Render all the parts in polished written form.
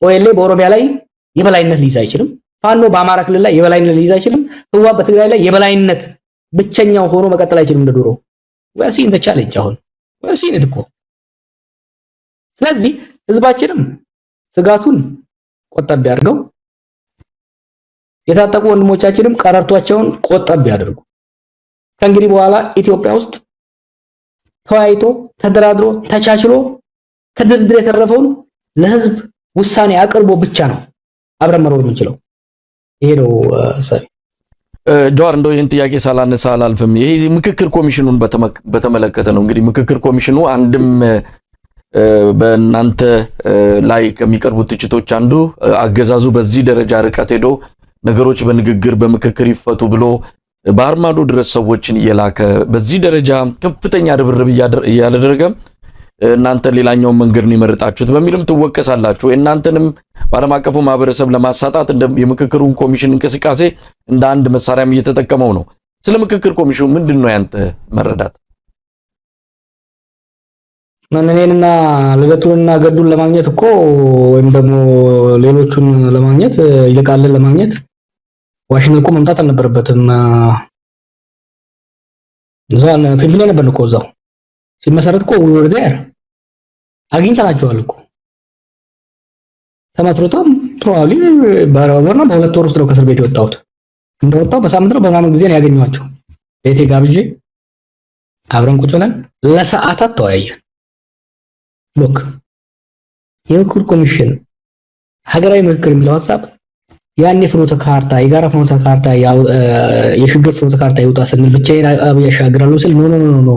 ኦኤልኤ በኦሮሚያ ላይ የበላይነት ሊይዝ አይችልም። ፋኖ በአማራ ክልል ላይ የበላይነት ሊይዝ አይችልም። ህወሓት በትግራይ ላይ የበላይነት ብቸኛው ሆኖ መቀጠል አይችልም እንደ ድሮ። ወርሲን ተቻለች አሁን ወርሲን እኮ። ስለዚህ ህዝባችንም ስጋቱን ቆጠብ ያድርገው፣ የታጠቁ ወንድሞቻችንም ቀረርቷቸውን ቆጠብ ያድርጉ። ከእንግዲህ በኋላ ኢትዮጵያ ውስጥ ተወያይቶ ተደራድሮ ተቻችሎ ከድርድር የተረፈውን ለህዝብ ውሳኔ አቅርቦ ብቻ ነው አብረን መኖር የምንችለው። ይሄ ነው ሰሪ ጆር እንደው ይህን ጥያቄ ሳላነሳ አላልፍም። ይሄ ምክክር ኮሚሽኑን በተመለከተ ነው። እንግዲህ ምክክር ኮሚሽኑ አንድም በእናንተ ላይ ከሚቀርቡ ትችቶች አንዱ አገዛዙ በዚህ ደረጃ ርቀት ሄዶ ነገሮች በንግግር በምክክር ይፈቱ ብሎ ባህር ማዶ ድረስ ሰዎችን እየላከ በዚህ ደረጃ ከፍተኛ ርብርብ እያደረገ እናንተ ሌላኛውን መንገድ ነው የመረጣችሁት በሚልም ትወቀሳላችሁ። እናንተንም በዓለም አቀፉ ማህበረሰብ ለማሳጣት እንደ የምክክሩን ኮሚሽን እንቅስቃሴ እንደ አንድ መሳሪያም እየተጠቀመው ነው። ስለ ምክክር ኮሚሽኑ ምንድነው ያንተ መረዳት? እኔንና ልደቱንና ገዱን ለማግኘት እኮ ወይም ደግሞ ሌሎቹን ለማግኘት ይልቃልን ለማግኘት ዋሽንግተን እኮ መምጣት አልነበረበትም። እዛው ፊልም ላይ ነበር እኮ እዛው ሲመሰረት እኮ ወደ ዳር አግኝተናቸዋል እኮ ተመስርቶም ፕሮባብሊ ባራወርና በሁለት ወር ውስጥ ነው ከእስር ቤት የወጣሁት። እንደወጣሁ በሳምንት ነው በማመን ጊዜ ነው ያገኘኋቸው። ቤቴ ጋብዤ አብረን ቁጭ ብለን ለሰዓታት ተወያየን። ሎክ የምክክር ኮሚሽን ሀገራዊ ምክክር የሚለው ሐሳብ ያኔ ፍኖተ ካርታ የጋራ ፍኖተ ካርታ የሽግግር ፍኖተ ካርታ ይወጣ ስንል ብቻዬን አብይ ያሻግራለሁ ስል ኖ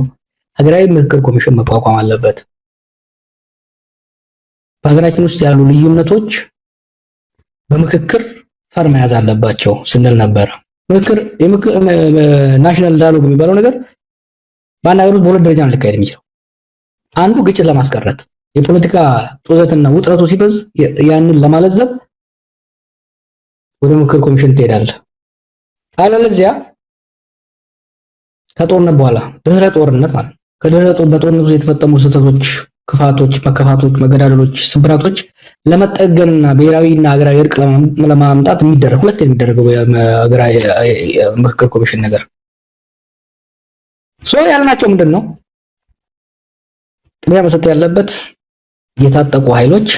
ሀገራዊ ምክክር ኮሚሽን መቋቋም አለበት። በሀገራችን ውስጥ ያሉ ልዩነቶች በምክክር ፈር መያዝ አለባቸው ስንል ነበር። ምክክር ናሽናል ዳያሎግ የሚባለው ነገር በአንድ ሀገር ውስጥ በሁለት ደረጃ ነው ሊካሄድ የሚችለው። አንዱ ግጭት ለማስቀረት የፖለቲካ ጦዘትና ውጥረቱ ሲበዝ ያንን ለማለዘብ ወደ ምክክር ኮሚሽን ትሄዳለህ። አለለዚያ ከጦርነት በኋላ ድህረ ጦርነት ማለት ከድህረ ጦርነት በጦርነቱ የተፈጠሙ ስህተቶች፣ ክፋቶች፣ መከፋቶች፣ መገዳደሎች፣ ስብራቶች ለመጠገንና ብሔራዊና ሀገራዊ እርቅ ለማምጣት የሚደረግ ሁለት የሚደረገው ሀገራዊ ምክክር ኮሚሽን ነገር ያልናቸው ምንድን ነው? ቅድሚያ መሰጠት ያለበት የታጠቁ ኃይሎች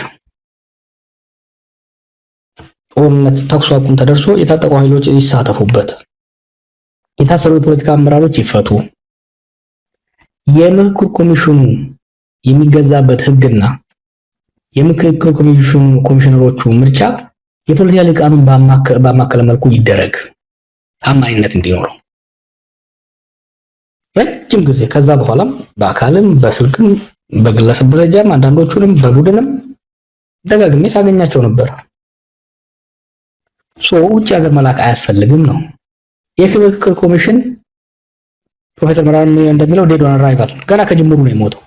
ጦርነት ተኩስ አቁም ተደርሶ የታጠቁ ኃይሎች ይሳተፉበት፣ የታሰሩ የፖለቲካ አመራሮች ይፈቱ፣ የምክክር ኮሚሽኑ የሚገዛበት ህግና የምክክር ኮሚሽነሮቹ ምርጫ የፖለቲካ ልሂቃኑን ባማከለ መልኩ ይደረግ፣ ታማኝነት እንዲኖረው ረጅም ጊዜ ከዛ በኋላም በአካልም በስልክም በግለሰብ ደረጃም አንዳንዶቹንም በቡድንም ደጋግሜ ሳገኛቸው ነበር። ውጭ ሀገር መላክ አያስፈልግም ነው የምክክር ኮሚሽን። ፕሮፌሰር መራን እንደሚለው ዴድ ኦን አራይቫል ገና ከጅምሩ ነው የሞተው።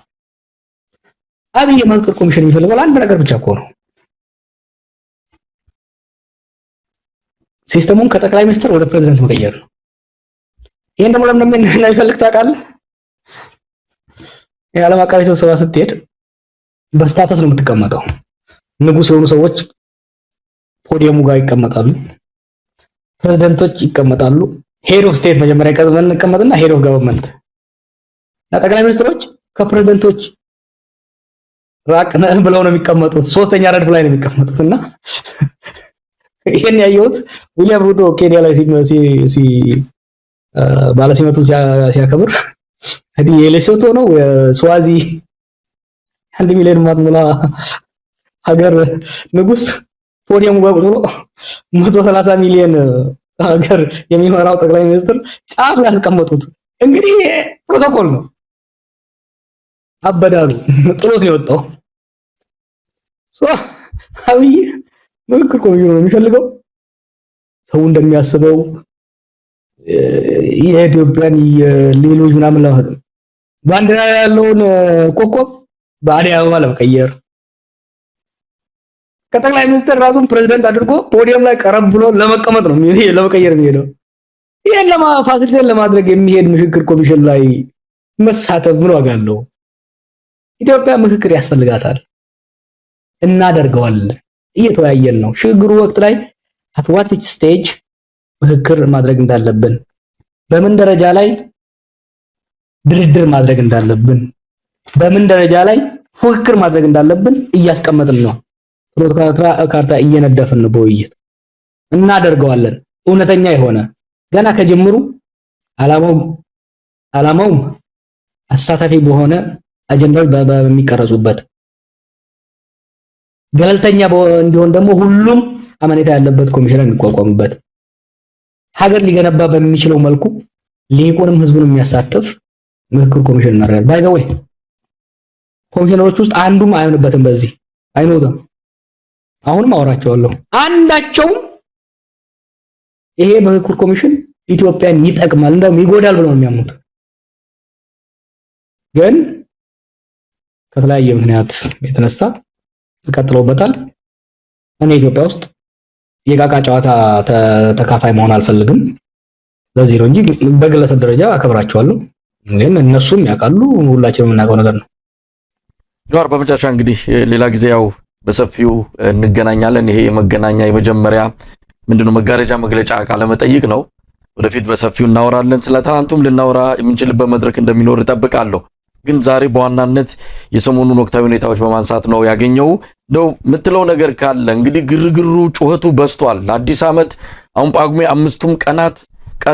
አብይ የምክክር ኮሚሽን የሚፈልገው አንድ ነገር ብቻ እኮ ነው፣ ሲስተሙን ከጠቅላይ ሚኒስትር ወደ ፕሬዝዳንት መቀየር ነው። ይሄን ደግሞ ለምን እንደሚፈልግ ታውቃለህ? የዓለም አቀፍ ስብሰባ ስትሄድ በስታተስ ነው የምትቀመጠው። ንጉስ የሆኑ ሰዎች ፖዲየሙ ጋር ይቀመጣሉ፣ ፕሬዝዳንቶች ይቀመጣሉ፣ ሄድ ኦፍ ስቴት መጀመሪያ ይቀመጥና ሄድ ኦፍ ገቨርንመንት እና ጠቅላይ ሚኒስትሮች ከፕሬዝዳንቶች ራቅ ብለው ነው የሚቀመጡት። ሶስተኛ ረድፍ ላይ ነው የሚቀመጡት። እና ይሄን ያየሁት ዊሊያም ሩቶ ኬንያ ላይ ባለሲመቱ ሲያከብር እንግዲህ የሌሶቶ ነው ስዋዚ 1 ሚሊዮን ማትሞላ ሀገር ንጉስ ፖዲየሙ ጋር ቁጥሩ 130 ሚሊዮን ሀገር የሚመራው ጠቅላይ ሚኒስትር ጫፍ ላይ ያስቀመጡት። እንግዲህ ፕሮቶኮል ነው። አበዳሉ ጥሎት ነው የወጣው። አብይ ምክክር ኮሚሽኑ ነው የሚፈልገው ሰው እንደሚያስበው የኢትዮጵያን ሌሎች ምናምን ለማለት ባንዲራ ያለውን ኮከብ በአዲስ አበባ ለመቀየር ከጠቅላይ ሚኒስትር ራሱን ፕሬዝዳንት አድርጎ ፖዲየም ላይ ቀረብ ብሎ ለመቀመጥ ነው ለመቀየር የሚሄደው። ይሄን ፋሲሊቴት ለማድረግ የሚሄድ ምክክር ኮሚሽን ላይ መሳተፍ ምን ዋጋ አለው? ኢትዮጵያ ምክክር ያስፈልጋታል፣ እናደርገዋለን። እየተወያየን ነው። ሽግግሩ ወቅት ላይ at what stage ምክክር ማድረግ እንዳለብን፣ በምን ደረጃ ላይ ድርድር ማድረግ እንዳለብን፣ በምን ደረጃ ላይ ፉክክር ማድረግ እንዳለብን እያስቀመጥን ነው። ፍኖተ ካርታ እየነደፍን ነው። በውይይት እናደርገዋለን። እውነተኛ የሆነ ገና ከጅምሩ ዓላማው አሳታፊ በሆነ አጀንዳዎች በሚቀረጹበት ገለልተኛ እንዲሆን ደግሞ ሁሉም አመኔታ ያለበት ኮሚሽን የሚቋቋምበት ሀገር ሊገነባ በሚችለው መልኩ ሊቁንም ህዝቡን የሚያሳትፍ ምክክር ኮሚሽን እናደርጋለን። ባይ ዘ ወይ ኮሚሽነሮች ውስጥ አንዱም አይሆንበትም። በዚህ አይኖርም። አሁንም አወራቸዋለሁ። አንዳቸውም ይሄ ምክክር ኮሚሽን ኢትዮጵያን ይጠቅማል እንደውም ይጎዳል ብለው ነው የሚያምኑት። ግን ከተለያየ ምክንያት የተነሳ ተቀጥለውበታል። እኔ ኢትዮጵያ ውስጥ የቃቃ ጨዋታ ተካፋይ መሆን አልፈልግም። ለዚህ ነው እንጂ በግለሰብ ደረጃ አከብራቸዋለሁ። ግን እነሱም ያውቃሉ፣ ሁላችንም የምናውቀው ነገር ነው። ጆሃር፣ በመጨረሻ እንግዲህ ሌላ ጊዜ ያው በሰፊው እንገናኛለን። ይሄ የመገናኛ የመጀመሪያ ምንድነው መጋረጃ መግለጫ ቃለ መጠይቅ ነው። ወደፊት በሰፊው እናወራለን። ስለ ትናንቱም ልናወራ የምንችልበት መድረክ እንደሚኖር እጠብቃለሁ። ግን ዛሬ በዋናነት የሰሞኑን ወቅታዊ ሁኔታዎች በማንሳት ነው ያገኘው። እንደው የምትለው ነገር ካለ እንግዲህ ግርግሩ ጩኸቱ በዝቷል። ለአዲስ ዓመት አሁን ጳጉሜ 5ቱም ቀናት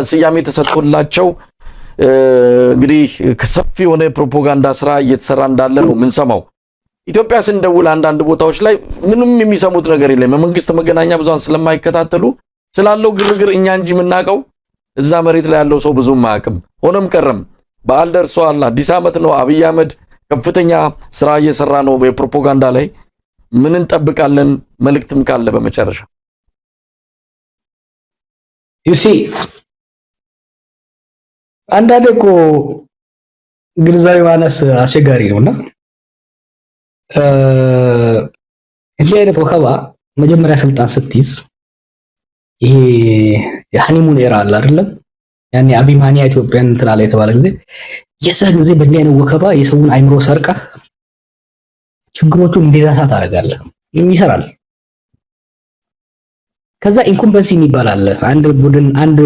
ስያሜ ተሰጥቶላቸው እንግዲህ ከሰፊ የሆነ ፕሮፓጋንዳ ስራ እየተሰራ እንዳለ ነው የምንሰማው። ኢትዮጵያ ስንደውል አንዳንድ ቦታዎች ላይ ምንም የሚሰሙት ነገር የለም። የመንግስት መገናኛ ብዙሃን ስለማይከታተሉ ስላለው ግርግር እኛ እንጂ የምናውቀው እዛ መሬት ላይ ያለው ሰው ብዙም አያውቅም። ሆነም ቀረም በዓል ደርሷል። አዲስ ዓመት ነው። አብይ አህመድ ከፍተኛ ስራ እየሰራ ነው በፕሮፓጋንዳ ላይ። ምን እንጠብቃለን? መልእክትም ካለ በመጨረሻ ዩሲ አንዳንዴ እኮ ግንዛቤ ማነስ አስቸጋሪ ነውና እንዲህ አይነት ወከባ መጀመሪያ ስልጣን ስትይዝ ይሄ የሃኒሙን ኤራ አለ አይደለም? ያኔ አቢማኒያ ኢትዮጵያን እንትን አለ የተባለ ጊዜ የዛ ጊዜ በእንዲህ አይነት ወከባ የሰውን አይምሮ ሰርቀህ ችግሮቹን እንዲረሳ ታደርጋለህ። ይሰራል። ከዛ ኢንኩምበንሲ የሚባል አለ። አንድ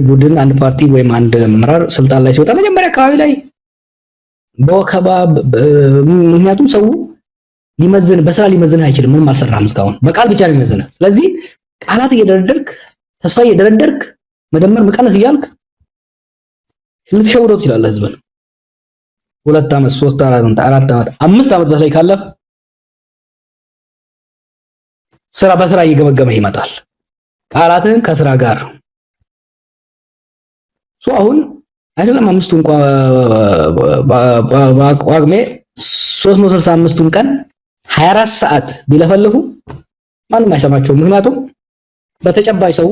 ቡድን አንድ ፓርቲ ወይም አንድ አመራር ስልጣን ላይ ሲወጣ መጀመሪያ አካባቢ ላይ በወከባ ምክንያቱም ሰው ሊመዝን በስራ ሊመዝን አይችልም። ምንም አልሰራህም እስካሁን በቃል ብቻ ነው የሚመዝነው። ስለዚህ ቃላት እየደረደርክ ተስፋ እየደረደርክ መደመር መቀነስ እያልክ ልትሸውደው ትችላለህ ህዝብን። 2 ዓመት 3 ዓመት 4 ዓመት 5 ዓመት በላይ ካለፈ ስራ በስራ እየገመገመህ ይመጣል። ቃላትን ከስራ ጋር አሁን አይደለም 5ቱን ጳጉሜ 365ቱን ቀን 24 ሰዓት ቢለፈልፉ ማንም አይሰማቸውም። ምክንያቱም በተጨባጭ ሰው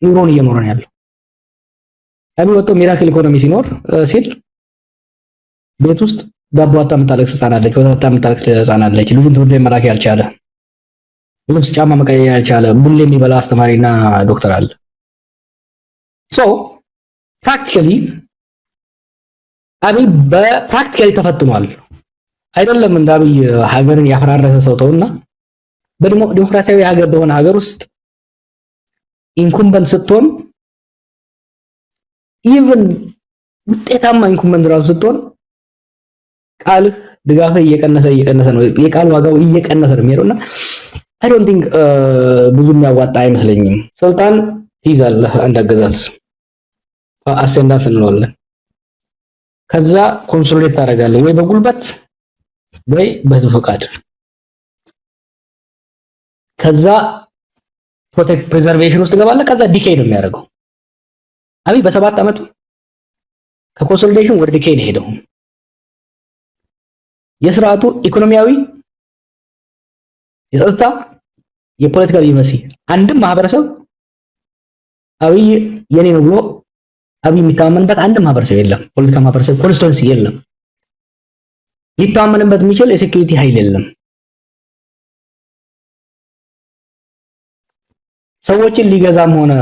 ኑሮን እየኖረ ነው ያለው። አብዮቶ ሚራክል ኢኮኖሚ ሲኖር ሲል ቤት ውስጥ ዳቦ አጣ የምታለቅስ ህፃን አለች፣ ወተት አጣ የምታለቅስ ህፃን አለች። ልጁን ትምህርት ቤት መላክ ያልቻለ፣ ልብስ ጫማ መቀየር ያልቻለ፣ ቡሌ የሚበላ አስተማሪና ዶክተር አለ። ፕራክቲካሊ አብይ በፕራክቲካሊ ተፈትኗል። አይደለም እንደ አብይ ሀገርን ያፈራረሰ ሰው ተውና በዲሞክራሲያዊ ሀገር በሆነ ሀገር ውስጥ ኢንኩምበንት ስትሆን ኢቭን ውጤታማ ኢንኩምበንት ራሱ ስትሆን ቃልህ ድጋፍህ እየቀነሰ ነው። የቃል ዋጋው እየቀነሰ ነው የሚሄደውና አይ ዶንት ቲንክ ብዙ የሚያዋጣ አይመስለኝም። ስልጣን ትይዛለህ አንድ አገዛዝ አሴንዳንስ እንለዋለን። ከዛ ኮንሶሊዴት ታደርጋለህ ወይ በጉልበት ወይ በህዝብ ፈቃድ። ከዛ ፕሮቴክት ፕሪዘርቬሽን ውስጥ ገባለህ። ከዛ ዲኬይ ነው የሚያደርገው። አብይ በ7 ዓመቱ ከኮንሶሊዴሽን ወደ ዲኬይ ነው ሄደው። የስርዓቱ ኢኮኖሚያዊ፣ የጸጥታ፣ የፖለቲካ ዲፕሎማሲ አንድም ማህበረሰብ አብይ የኔ ነው ብሎ አብይ የሚተማመንበት አንድም ማህበረሰብ የለም። ፖለቲካ ማህበረሰብ ኮንስቲትዩንሲ የለም። ሊተማመንበት የሚችል የሴኩሪቲ ኃይል የለም። ሰዎችን ሊገዛም ሆነ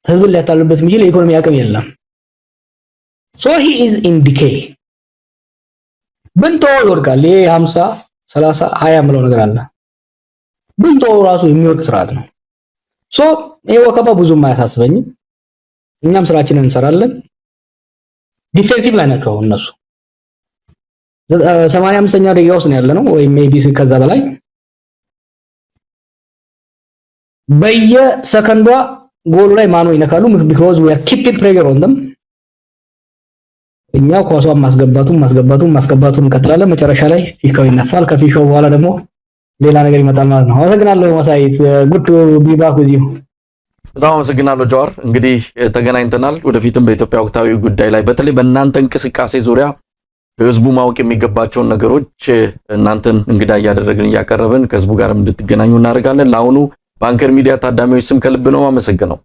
ህዝብን ሊያታልልበት የሚችል የኢኮኖሚ አቅም የለም። so he is in decay ብንቶ ይወድቃል። ይሄ 50 30 20 ምለው ነገር አለ። ብንተው ራሱ የሚወርቅ ስርዓት ነው። ሶ ይሄ ወከባ ብዙም አያሳስበኝም። እኛም ስራችንን እንሰራለን። ዲፌንሲቭ ላይ ናቸው አሁን እነሱ 85ኛ ደቂቃ ውስጥ ነው ያለነው ወይ ሜቢ ከዛ በላይ በየሰከንዷ ጎሉ ላይ ማኖ ይነካሉ because we are keeping pressure on them። እኛ ኳሷን ማስገባቱን እንቀጥላለን። መጨረሻ ላይ ፊሽካው ይነፋል። ከፊሽካው በኋላ ደግሞ ሌላ ነገር ይመጣል ማለት ነው። አመሰግናለሁ መሳይ። good to be back with you። በጣም አመሰግናለሁ ጃዋር። እንግዲህ ተገናኝተናል። ወደፊትም በኢትዮጵያ ወቅታዊ ጉዳይ ላይ በተለይ በእናንተ እንቅስቃሴ ዙሪያ ህዝቡ ማወቅ የሚገባቸውን ነገሮች እናንተን እንግዳ እያደረግን እያቀረብን ከህዝቡ ጋርም እንድትገናኙ እናደርጋለን። ለአሁኑ በአንከር ሚዲያ ታዳሚዎች ስም ከልብ ነው አመሰግናለሁ።